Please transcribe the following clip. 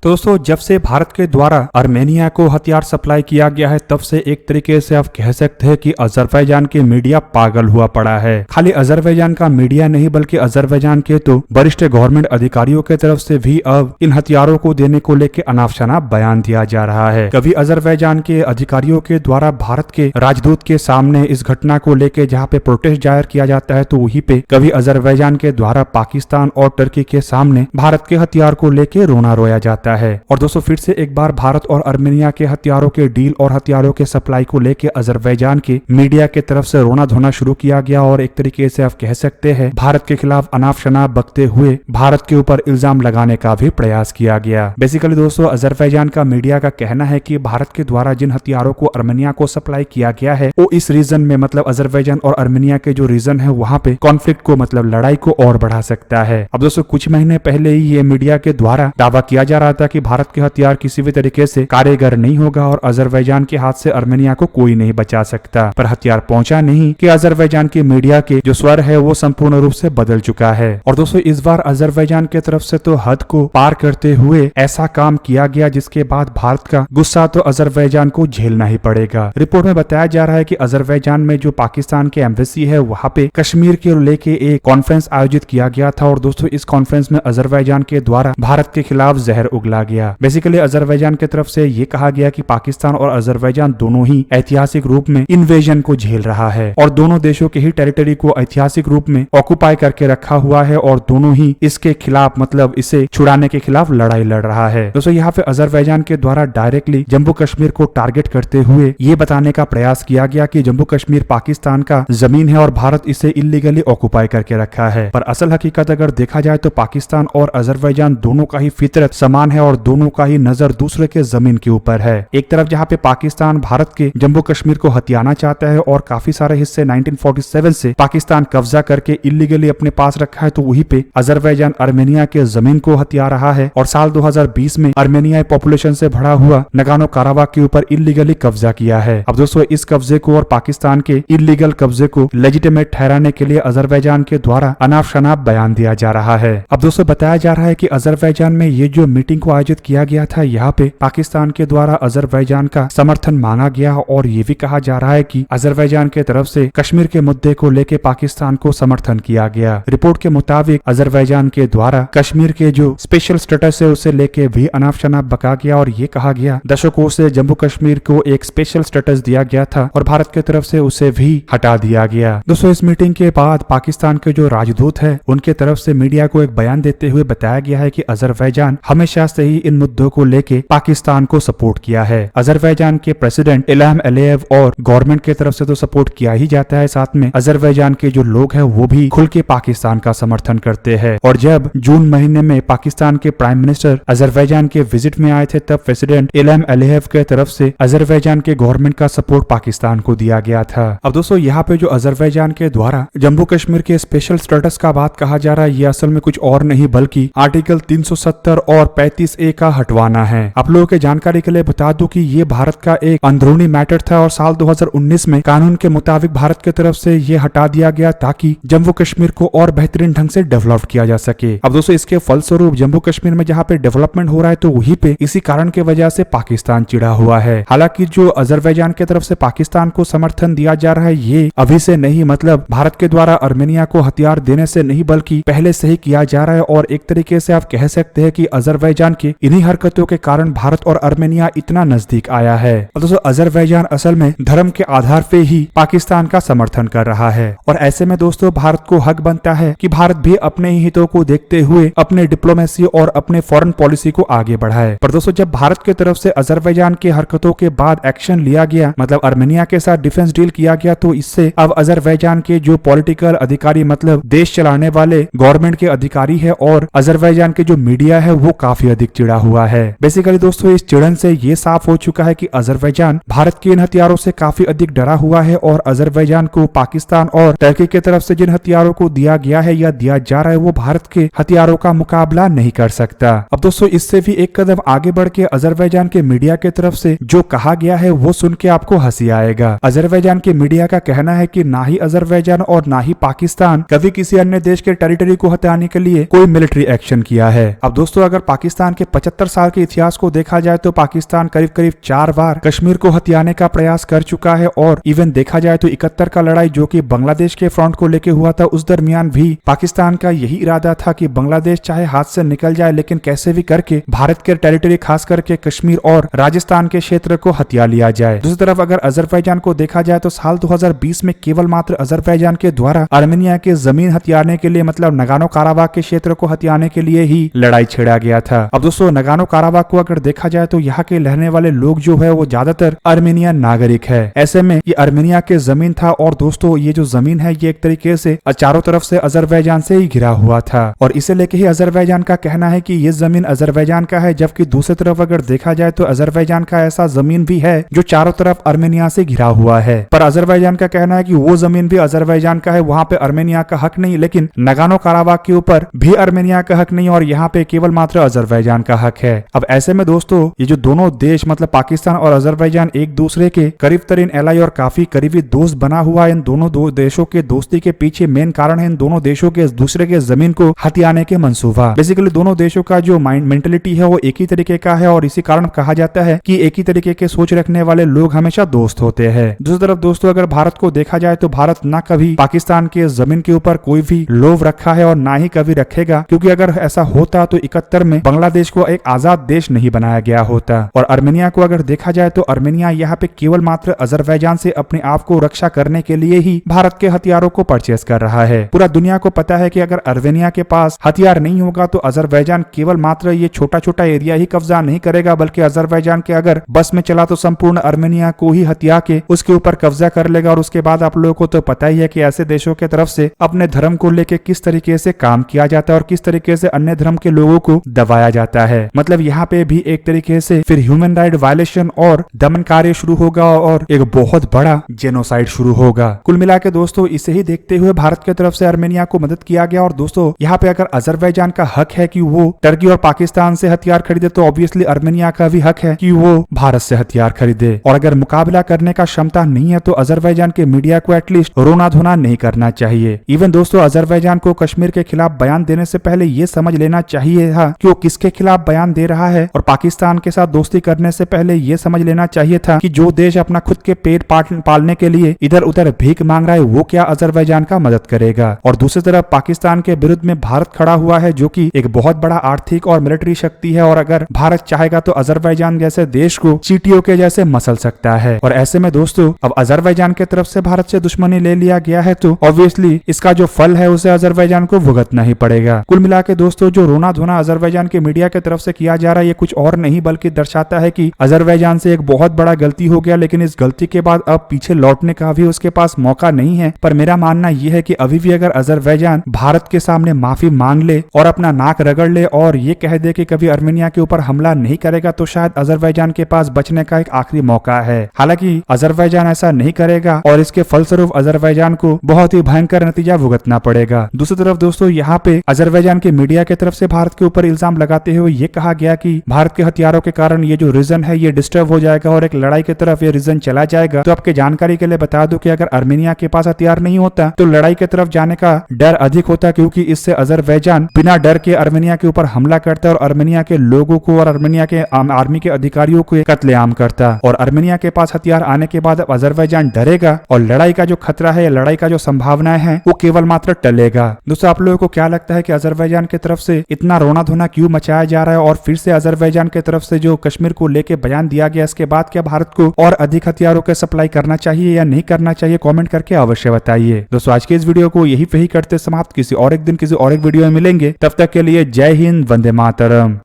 तो दोस्तों जब से भारत के द्वारा आर्मेनिया को हथियार सप्लाई किया गया है तब से एक तरीके से आप कह सकते हैं कि अजरबैजान के मीडिया पागल हुआ पड़ा है। खाली अजरबैजान का मीडिया नहीं बल्कि अजरबैजान के तो वरिष्ठ गवर्नमेंट अधिकारियों की तरफ से भी अब इन हथियारों को देने को लेकर अनाप-शनाप बयान दिया जा रहा है। कभी अजरबैजान के अधिकारियों के द्वारा भारत के राजदूत के सामने इस घटना को लेकर जहाँ पे प्रोटेस्ट जाहिर किया जाता है तो वहीं पे कभी अजरबैजान के द्वारा पाकिस्तान और तुर्की के सामने भारत के हथियार को लेकर रोना रोया जाता है। और दोस्तों फिर से एक बार भारत और आर्मेनिया के हथियारों के डील और हथियारों के सप्लाई को लेकर अजरबैजान के मीडिया के तरफ से रोना धोना शुरू किया गया और एक तरीके से आप कह सकते हैं भारत के खिलाफ अनाप शनाप बकते हुए भारत के ऊपर इल्जाम लगाने का भी प्रयास किया गया। बेसिकली दोस्तों अजरबैजान का मीडिया का कहना है कि भारत के द्वारा जिन हथियारों को आर्मेनिया को सप्लाई किया गया है वो इस रीजन में मतलब अजरबैजान और आर्मेनिया के जो रीजन है वहाँ पे कॉन्फ्लिक्ट को मतलब लड़ाई को और बढ़ा सकता है। अब दोस्तों कुछ महीने पहले ही ये मीडिया के द्वारा दावा किया जा रहा था कि भारत के हथियार किसी भी तरीके से कारगर नहीं होगा और अजरबैजान के हाथ से आर्मेनिया को कोई नहीं बचा सकता, पर हथियार पहुंचा नहीं कि अजरबैजान के मीडिया के जो स्वर है वो संपूर्ण रूप से बदल चुका है। और दोस्तों इस बार अजरबैजान की तरफ से तो हद को पार करते हुए ऐसा काम किया गया जिसके बाद भारत का गुस्सा तो अजरबैजान को झेलना ही पड़ेगा। रिपोर्ट में बताया जा रहा है कि अजरबैजान में जो पाकिस्तान के एम्बेसी है वहाँ पे कश्मीर के लेके एक कॉन्फ्रेंस आयोजित किया गया था और दोस्तों इस कॉन्फ्रेंस में अजरबैजान के द्वारा भारत के खिलाफ जहर उगला गया। बेसिकली अजरबैजान की तरफ से ये कहा गया कि पाकिस्तान और अजरबैजान दोनों ही ऐतिहासिक रूप में इन्वेजन को झेल रहा है और दोनों देशों के ही टेरिटरी को ऐतिहासिक रूप में ऑक्युपाई करके रखा हुआ है और दोनों ही इसके खिलाफ मतलब इसे छुड़ाने के खिलाफ लड़ाई लड़ रहा है। दोस्तों यहाँ पे अजरबैजान के द्वारा डायरेक्टली जम्मू कश्मीर को टारगेट करते हुए ये बताने का प्रयास किया गया कि जम्मू कश्मीर पाकिस्तान का जमीन है और भारत इसे इलीगली ऑक्युपाई करके रखा है। पर असल हकीकत अगर देखा जाए तो पाकिस्तान और अजरबैजान दोनों का ही फितरत समान है और दोनों का ही नजर दूसरे के जमीन के ऊपर है। एक तरफ जहाँ पे पाकिस्तान भारत के जम्मू कश्मीर को हथियाना चाहता है और काफी सारे हिस्से 1947 से पाकिस्तान कब्जा करके इलीगली अपने पास रखा है, तो वहीं पे अजरबैजान आर्मेनिया के जमीन को हथिया रहा है और साल 2020 में आर्मेनियाई पॉपुलेशन से भरा हुआ नगानो काराबाग के ऊपर इलीगली कब्जा किया है। अब दोस्तों इस कब्जे को और पाकिस्तान के इलीगल कब्जे को लेजिटिमेट ठहराने के लिए अजरबैजान के द्वारा अनाप शनाप बयान दिया जा रहा है। अब दोस्तों बताया जा रहा है कि अजरबैजान में ये जो मीटिंग को आयोजित किया गया था यहाँ पे पाकिस्तान के द्वारा अजरबैजान का समर्थन मांगा गया और ये भी कहा जा रहा है कि अजरबैजान के तरफ से कश्मीर के मुद्दे को लेके पाकिस्तान को समर्थन किया गया। रिपोर्ट के मुताबिक अजरबैजान के द्वारा कश्मीर के जो स्पेशल स्टेटस है उसे लेके भी अनाप शनाप बका गया और ये कहा गया दशकों से जम्मू कश्मीर को एक स्पेशल स्टेटस दिया गया था और भारत की तरफ से उसे भी हटा दिया गया। दोस्तों इस मीटिंग के बाद पाकिस्तान के जो राजदूत है उनके तरफ से मीडिया को एक बयान देते हुए बताया गया है कि अजरबैजान हमेशा से ही इन मुद्दों को लेके पाकिस्तान को सपोर्ट किया है। अजरबैजान के प्रेसिडेंट इल्हाम अलियेव और गवर्नमेंट की तरफ से तो सपोर्ट किया ही जाता है, साथ में अजरबैजान के जो लोग हैं वो भी खुल के पाकिस्तान का समर्थन करते हैं। और जब जून महीने में पाकिस्तान के प्राइम मिनिस्टर अजरबैजान के विजिट में आए थे तब प्रेसिडेंट इल्हाम अलियेव के तरफ से अजरबैजान के गवर्नमेंट का सपोर्ट पाकिस्तान को दिया गया था। अब दोस्तों यहाँ पे जो अजरबैजान के द्वारा जम्मू कश्मीर के स्पेशल स्टेटस का बात कहा जा रहा है ये असल में कुछ और नहीं बल्कि आर्टिकल 370 और 35A का हटवाना है। आप लोगों के जानकारी के लिए बता दूं कि ये भारत का एक अंदरूनी मैटर था और साल 2019 में कानून के मुताबिक भारत की तरफ से ये हटा दिया गया ताकि जम्मू कश्मीर को और बेहतरीन ढंग से डेवलप किया जा सके। अब दोस्तों इसके फलस्वरूप जम्मू कश्मीर में जहाँ पे डेवलपमेंट हो रहा है तो वहीं पे इसी कारण की वजह से पाकिस्तान चिढ़ा हुआ है। हालांकि जो अजरबैजान की तरफ से पाकिस्तान को समर्थन दिया जा रहा है ये अभी से नहीं मतलब भारत के द्वारा आर्मेनिया को हथियार देने से नहीं बल्कि पहले से ही किया जा रहा है और एक तरीके से आप कह सकते हैं कि अजरबैजान की इन्हीं हरकतों के कारण भारत और आर्मेनिया इतना नजदीक आया है। और दोस्तों अजरबैजान असल में धर्म के आधार पे ही पाकिस्तान का समर्थन कर रहा है और ऐसे में दोस्तों भारत को हक बनता है कि भारत भी अपने ही हितों को देखते हुए अपने डिप्लोमेसी और अपने फॉरेन पॉलिसी को आगे बढ़ाए। पर दोस्तों जब भारत की तरफ से अजरबैजान की हरकतों के बाद एक्शन लिया गया मतलब आर्मेनिया के साथ डिफेंस डील किया गया तो इससे अब अजरबैजान के जो पॉलिटिकल अधिकारी मतलब देश चलाने वाले गवर्नमेंट के अधिकारी है और अजरबैजान के जो मीडिया है वो काफी अधिक चिढ़ा हुआ है। बेसिकली दोस्तों इस चिड़न से ये साफ हो चुका है कि अजरबैजान भारत के इन हथियारों से काफी अधिक डरा हुआ है और अजरबैजान को पाकिस्तान और तुर्की की तरफ से जिन हथियारों को दिया गया है या दिया जा रहा है वो भारत के हथियारों का मुकाबला नहीं कर सकता। अब दोस्तों इससे भी एक कदम आगे बढ़ के अजरबैजान के मीडिया की तरफ से जो कहा गया है वो सुन के आपको हंसी आएगा। अजरबैजान के मीडिया का कहना है कि ना ही अजरबैजान और ना ही पाकिस्तान कभी किसी अन्य देश के टेरिटरी को हटाने के लिए कोई मिलिट्री एक्शन किया है। अब दोस्तों अगर पाकिस्तान के 75 साल के इतिहास को देखा जाए तो पाकिस्तान करीब करीब 4 बार कश्मीर को हथियाने का प्रयास कर चुका है। और इवन देखा जाए तो 71 का लड़ाई जो कि बांग्लादेश के फ्रंट को लेके हुआ था, उस दरमियान भी पाकिस्तान का यही इरादा था कि बांग्लादेश चाहे हाथ से निकल जाए लेकिन कैसे भी करके भारत के टेरिटरी खास करके कश्मीर और राजस्थान के क्षेत्र को हथिया लिया जाए। दूसरी तरफ अगर अजरबैजान को देखा जाए तो साल 2020 में केवल मात्र अजरबैजान के द्वारा आर्मेनिया के जमीन हथियाने के लिए मतलब नगानो काराबाग के क्षेत्र को हथियाने के लिए ही लड़ाई छेड़ा गया था। अब दोस्तों नगानो काराबाग को अगर देखा जाए तो यहाँ के रहने वाले लोग जो है वो ज्यादातर आर्मेनियन नागरिक है। ऐसे में ये आर्मेनिया के जमीन था और दोस्तों ये जो जमीन है ये एक तरीके से चारों तरफ से अजरबैजान से ही घिरा हुआ था और इसे लेके ही अजरबैजान का कहना है कि ये जमीन अजरबैजान का है। जबकि दूसरी तरफ अगर देखा जाए तो अजरबैजान का ऐसा जमीन भी है जो चारों तरफ आर्मेनिया से घिरा हुआ है, पर अजरबैजान का कहना है कि वो जमीन भी अजरबैजान का है, वहां पे आर्मेनिया का हक नहीं। लेकिन नगानो काराबाग के ऊपर भी आर्मेनिया का हक नहीं और यहाँ पे केवल मात्र अजरबैजान का हक है। अब ऐसे में दोस्तों ये जो दोनों देश मतलब पाकिस्तान और अजरबैजान एक दूसरे के करीब तरीन एलाई और काफी करीबी दोस्त बना हुआ है। इन दोनों देशों के दोस्ती के पीछे मेन कारण है इन दोनों देशों के दूसरे के जमीन को हथियाने के मंसूबा। बेसिकली दोनों देशों का जो मेंटेलिटी है वो एक ही तरीके का है और इसी कारण कहा जाता है कि एक ही तरीके के सोच रखने वाले लोग हमेशा दोस्त होते हैं। दूसरी तरफ दोस्तों अगर भारत को देखा जाए तो भारत ना कभी पाकिस्तान के जमीन के ऊपर कोई भी लोभ रखा है और ना ही कभी रखेगा, क्योंकि अगर ऐसा होता तो 71 में बांग्लादेश को एक आजाद देश नहीं बनाया गया होता। और आर्मेनिया को अगर देखा जाए तो आर्मेनिया यहाँ पे केवल मात्र अजरबैजान से अपने आप को रक्षा करने के लिए ही भारत के हथियारों को परचेस कर रहा है। पूरा दुनिया को पता है कि अगर आर्मेनिया के पास हथियार नहीं होगा तो अजरबैजान केवल मात्र ये छोटा छोटा एरिया ही कब्जा नहीं करेगा, बल्कि अजरबैजान के अगर बस में चला तो संपूर्ण आर्मेनिया को ही हथिया के उसके ऊपर कब्जा कर लेगा। और उसके बाद आप लोगों को तो पता ही है कि ऐसे देशों के तरफ से अपने धर्म को लेके किस तरीके से काम किया जाता है और किस तरीके से अन्य धर्म के लोगों को दबाया जाता है। मतलब यहाँ पे भी एक तरीके से फिर ह्यूमन राइट वायलेशन और दमन कार्य शुरू होगा और एक बहुत बड़ा जेनोसाइड शुरू होगा। कुल मिला के दोस्तों इसे ही देखते हुए भारत की तरफ से आर्मेनिया को मदद किया गया। और दोस्तों यहाँ पे अगर अजरबैजान का हक है कि वो टर्की और पाकिस्तान से हथियार खरीदे तो ऑब्वियसली आर्मेनिया का भी हक है कि वो भारत से हथियार खरीदे। और अगर मुकाबला करने का क्षमता नहीं है तो अजरबैजान के मीडिया को एटलीस्ट रोना धोना नहीं करना चाहिए। इवन दोस्तों अजरबैजान को कश्मीर के खिलाफ बयान देने से पहले ये समझ लेना चाहिए था कि वो किसके खिलाफ बयान दे रहा है, और पाकिस्तान के साथ दोस्ती करने से पहले ये समझ लेना चाहिए था कि जो देश अपना खुद के पेट पालने के लिए इधर उधर भीख मांग रहा है वो क्या अजरबैजान का मदद करेगा। और दूसरी तरफ पाकिस्तान के विरुद्ध में भारत खड़ा हुआ है जो कि एक बहुत बड़ा आर्थिक और मिलिट्री शक्ति है, और अगर भारत चाहेगा तो अजरबैजान जैसे देश को चींटियों के जैसे मसल सकता है। और ऐसे में दोस्तों अब अजरबैजान की तरफ से भारत से दुश्मनी ले लिया गया है तो ऑब्वियसली इसका जो फल है उसे अजरबैजान को भुगतना ही पड़ेगा। कुल मिला के दोस्तों जो रोना धोना अजरबैजान के मीडिया की तरफ से किया जा रहा है ये कुछ और नहीं बल्कि दर्शाता है कि अजरबैजान से एक बहुत बड़ा गलती हो गया, लेकिन इस गलती के बाद अब पीछे लौटने का भी उसके पास मौका नहीं है। पर मेरा मानना यह है कि अभी भी अगर अजरबैजान भारत के सामने माफी मांग ले और अपना नाक रगड़ ले और ये कह दे कि कभी आर्मेनिया के ऊपर हमला नहीं करेगा तो शायद अजरबैजान के पास बचने का एक आखिरी मौका है। हालांकि अजरबैजान ऐसा नहीं करेगा और इसके फलस्वरूप अजरबैजान को बहुत ही भयंकर नतीजा भुगतना पड़ेगा। दूसरी तरफ दोस्तों यहाँ पे अजरबैजान के मीडिया की तरफ से भारत के ऊपर इल्जाम लगाते हुए ये कहा गया कि भारत के हथियारों के कारण ये जो रीजन है ये डिस्टर्ब हो जाएगा और एक लड़ाई की तरफ ये रीजन चला जाएगा। तो आपके जानकारी के लिए बता दूं कि अगर आर्मेनिया के पास हथियार नहीं होता तो लड़ाई की तरफ जाने का डर अधिक होता, क्योंकि इससे अजरबैजान बिना डर के आर्मेनिया के ऊपर हमला करता और आर्मेनिया के लोगों को और आर्मेनिया के आर्मी के अधिकारियों को कत्लेआम करता। और आर्मेनिया के पास हथियार आने के बाद अब अजरबैजान डरेगा और लड़ाई का जो खतरा है, लड़ाई का जो संभावनाएं है वो केवल मात्र टलेगा। दोस्तों आप लोगों को क्या लगता है कि अजरबैजान की तरफ से इतना रोना धोना क्यों मचाया जा रहा है, और फिर से अजरबैजान की तरफ से जो कश्मीर को लेके बयान दिया गया इसके बाद क्या भारत को और अधिक हथियारों के सप्लाई करना चाहिए या नहीं करना चाहिए, कमेंट करके अवश्य बताइए। दोस्तों आज के इस वीडियो को यही पे ही करते समाप्त, किसी और एक दिन किसी और एक वीडियो में मिलेंगे, तब तक के लिए जय हिंद, वंदे मातरम।